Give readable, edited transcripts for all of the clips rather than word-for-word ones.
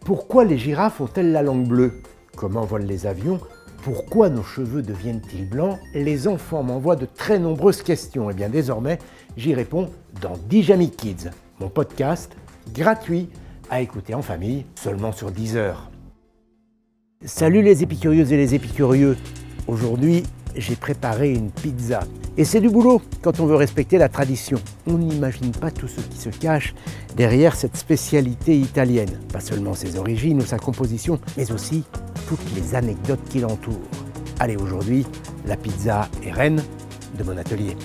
Pourquoi les girafes ont-elles la langue bleue? Comment volent les avions? Pourquoi nos cheveux deviennent-ils blancs? Les enfants m'envoient de très nombreuses questions. Et bien désormais, j'y réponds dans Djamie Kids, mon podcast gratuit à écouter en famille, seulement sur Deezer. Salut les épicurieuses et les épicurieux. Aujourd'hui, j'ai préparé une pizza. Et c'est du boulot quand on veut respecter la tradition. On n'imagine pas tout ce qui se cache derrière cette spécialité italienne. Pas seulement ses origines ou sa composition, mais aussi toutes les anecdotes qui l'entourent. Allez, aujourd'hui, la pizza est reine de mon atelier.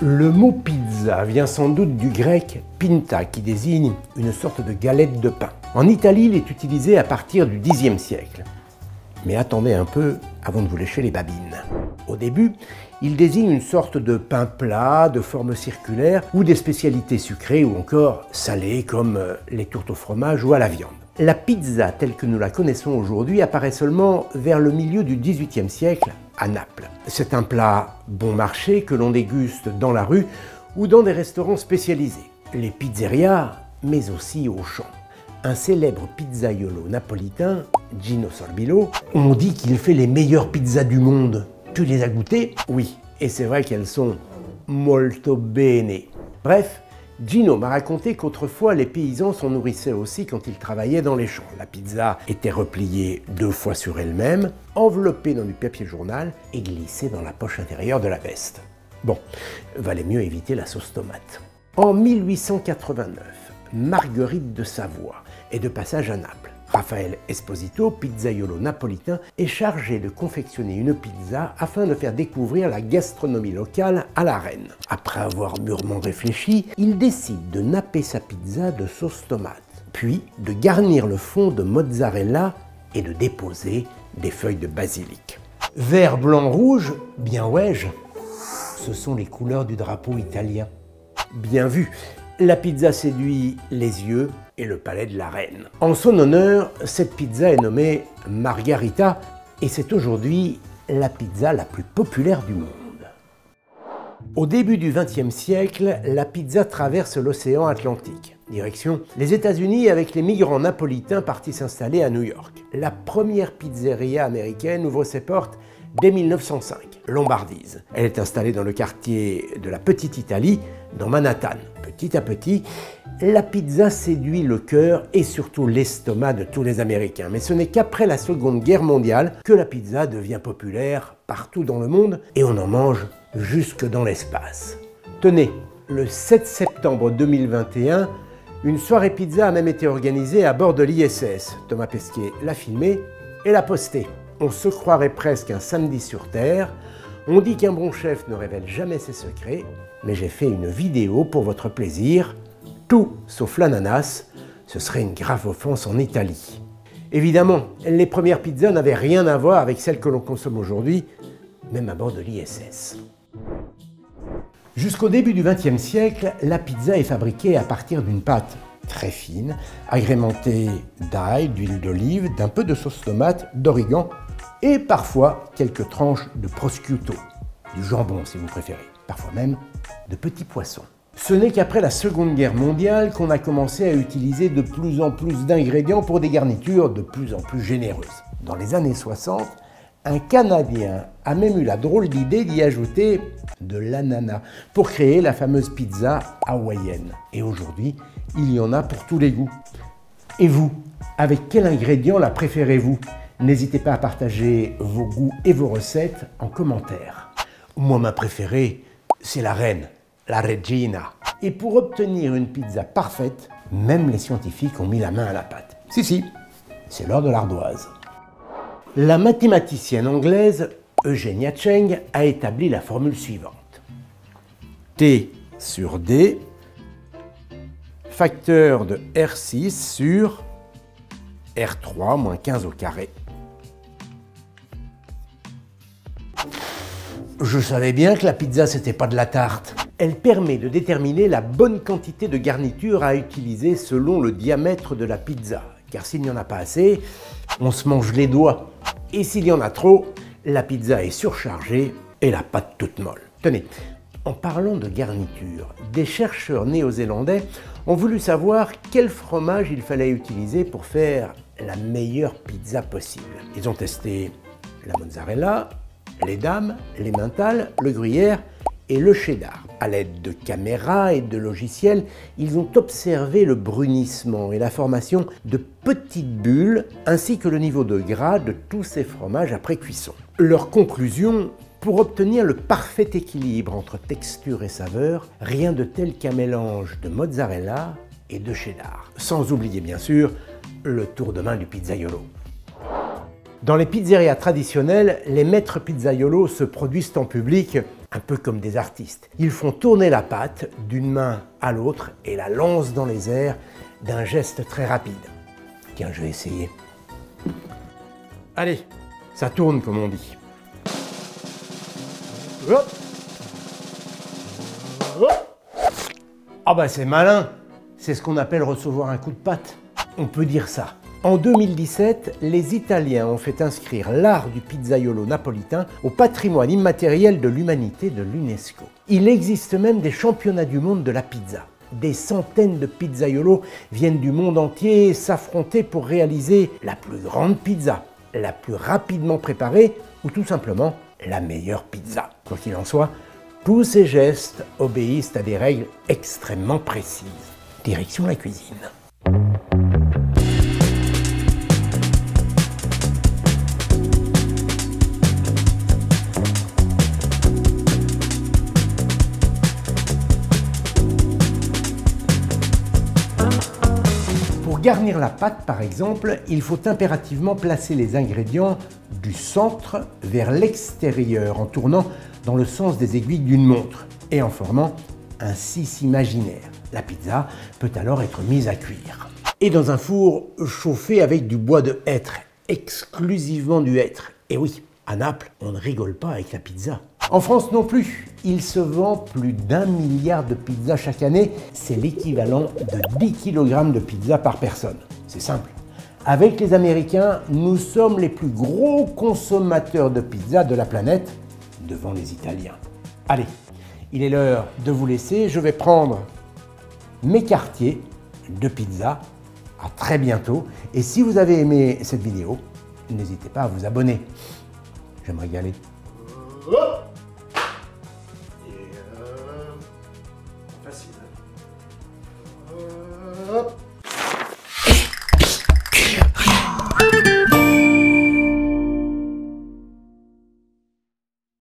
Le mot pizza vient sans doute du grec pinta, qui désigne une sorte de galette de pain. En Italie, il est utilisé à partir du Xe siècle. Mais attendez un peu avant de vous lécher les babines. Au début, il désigne une sorte de pain plat, de forme circulaire, ou des spécialités sucrées ou encore salées comme les tourtes au fromage ou à la viande. La pizza telle que nous la connaissons aujourd'hui apparaît seulement vers le milieu du XVIIIe siècle à Naples. C'est un plat bon marché que l'on déguste dans la rue ou dans des restaurants spécialisés. Les pizzerias, mais aussi Auchan. Un célèbre pizzaiolo napolitain, Gino Sorbillo, on dit qu'il fait les meilleures pizzas du monde. Tu les as goûtées? Oui, et c'est vrai qu'elles sont molto bene. Bref, Gino m'a raconté qu'autrefois les paysans s'en nourrissaient aussi quand ils travaillaient dans les champs. La pizza était repliée 2 fois sur elle-même, enveloppée dans du papier journal et glissée dans la poche intérieure de la veste. Bon, valait mieux éviter la sauce tomate. En 1889, Marguerite de Savoie est de passage à Naples. Raphaël Esposito, pizzaiolo napolitain, est chargé de confectionner une pizza afin de faire découvrir la gastronomie locale à la reine. Après avoir mûrement réfléchi, il décide de napper sa pizza de sauce tomate, puis de garnir le fond de mozzarella et de déposer des feuilles de basilic. Vert, blanc, rouge, bien ouais-je, ce sont les couleurs du drapeau italien. Bien vu, la pizza séduit les yeux et le palais de la reine. En son honneur, cette pizza est nommée Margherita et c'est aujourd'hui la pizza la plus populaire du monde. Au début du XXe siècle, la pizza traverse l'océan Atlantique. Direction les États-Unis avec les migrants napolitains partis s'installer à New York. La première pizzeria américaine ouvre ses portes dès 1905, Lombardise. Elle est installée dans le quartier de la Petite Italie, dans Manhattan. Petit à petit, la pizza séduit le cœur et surtout l'estomac de tous les Américains. Mais ce n'est qu'après la Seconde Guerre mondiale que la pizza devient populaire partout dans le monde et on en mange jusque dans l'espace. Tenez, le 7 septembre 2021, une soirée pizza a même été organisée à bord de l'ISS. Thomas Pesquet l'a filmée et l'a postée. On se croirait presque un samedi sur Terre. On dit qu'un bon chef ne révèle jamais ses secrets, mais j'ai fait une vidéo pour votre plaisir. Tout sauf l'ananas, ce serait une grave offense en Italie. Évidemment, les premières pizzas n'avaient rien à voir avec celles que l'on consomme aujourd'hui, même à bord de l'ISS. Jusqu'au début du XXe siècle, la pizza est fabriquée à partir d'une pâte très fine, agrémentée d'ail, d'huile d'olive, d'un peu de sauce tomate, d'origan et parfois quelques tranches de prosciutto, du jambon si vous préférez, parfois même de petits poissons. Ce n'est qu'après la Seconde Guerre mondiale qu'on a commencé à utiliser de plus en plus d'ingrédients pour des garnitures de plus en plus généreuses. Dans les années 60, un Canadien a même eu la drôle d'idée d'y ajouter de l'ananas pour créer la fameuse pizza hawaïenne. Et aujourd'hui, il y en a pour tous les goûts. Et vous, avec quel ingrédient la préférez-vous? N'hésitez pas à partager vos goûts et vos recettes en commentaire. Moi, ma préférée, c'est la reine, la regina. Et pour obtenir une pizza parfaite, même les scientifiques ont mis la main à la pâte. Si, c'est l'heure de l'ardoise. La mathématicienne anglaise Eugenia Cheng a établi la formule suivante. T sur D, facteur de R6 sur R3 moins 15 au carré. Je savais bien que la pizza, c'était pas de la tarte. Elle permet de déterminer la bonne quantité de garniture à utiliser selon le diamètre de la pizza. Car s'il n'y en a pas assez, on se mange les doigts. Et s'il y en a trop, la pizza est surchargée et la pâte toute molle. Tenez, En parlant de garniture, des chercheurs néo-zélandais ont voulu savoir quel fromage il fallait utiliser pour faire la meilleure pizza possible. Ils ont testé la mozzarella, l'Edam, l'Emmental, le gruyère et le cheddar. À l'aide de caméras et de logiciels, ils ont observé le brunissement et la formation de petites bulles, ainsi que le niveau de gras de tous ces fromages après cuisson. Leur conclusion: pour obtenir le parfait équilibre entre texture et saveur, rien de tel qu'un mélange de mozzarella et de cheddar. Sans oublier bien sûr le tour de main du pizzaiolo. Dans les pizzerias traditionnelles, les maîtres pizzaiolos se produisent en public un peu comme des artistes. Ils font tourner la pâte d'une main à l'autre et la lancent dans les airs d'un geste très rapide. Tiens, je vais essayer. Allez, ça tourne comme on dit. Hop. Hop. Ah bah c'est malin, c'est ce qu'on appelle recevoir un coup de patte. On peut dire ça. En 2017, les Italiens ont fait inscrire l'art du pizzaiolo napolitain au patrimoine immatériel de l'humanité de l'UNESCO. Il existe même des championnats du monde de la pizza. Des centaines de pizzaiolos viennent du monde entier s'affronter pour réaliser la plus grande pizza, la plus rapidement préparée ou tout simplement la meilleure pizza. Quoi qu'il en soit, tous ces gestes obéissent à des règles extrêmement précises. Direction la cuisine. Pour garnir la pâte, par exemple, il faut impérativement placer les ingrédients du centre vers l'extérieur en tournant dans le sens des aiguilles d'une montre et en formant un 6 imaginaire. La pizza peut alors être mise à cuire. Et dans un four chauffé avec du bois de hêtre, exclusivement du hêtre. Et oui, à Naples, on ne rigole pas avec la pizza. En France non plus, il se vend plus d'1 milliard de pizzas chaque année. C'est l'équivalent de 10 kg de pizza par personne. C'est simple. Avec les Américains, nous sommes les plus gros consommateurs de pizza de la planète, devant les Italiens. Allez, il est l'heure de vous laisser. Je vais prendre mes quartiers de pizza. À très bientôt. Et si vous avez aimé cette vidéo, n'hésitez pas à vous abonner. Je vais me régaler.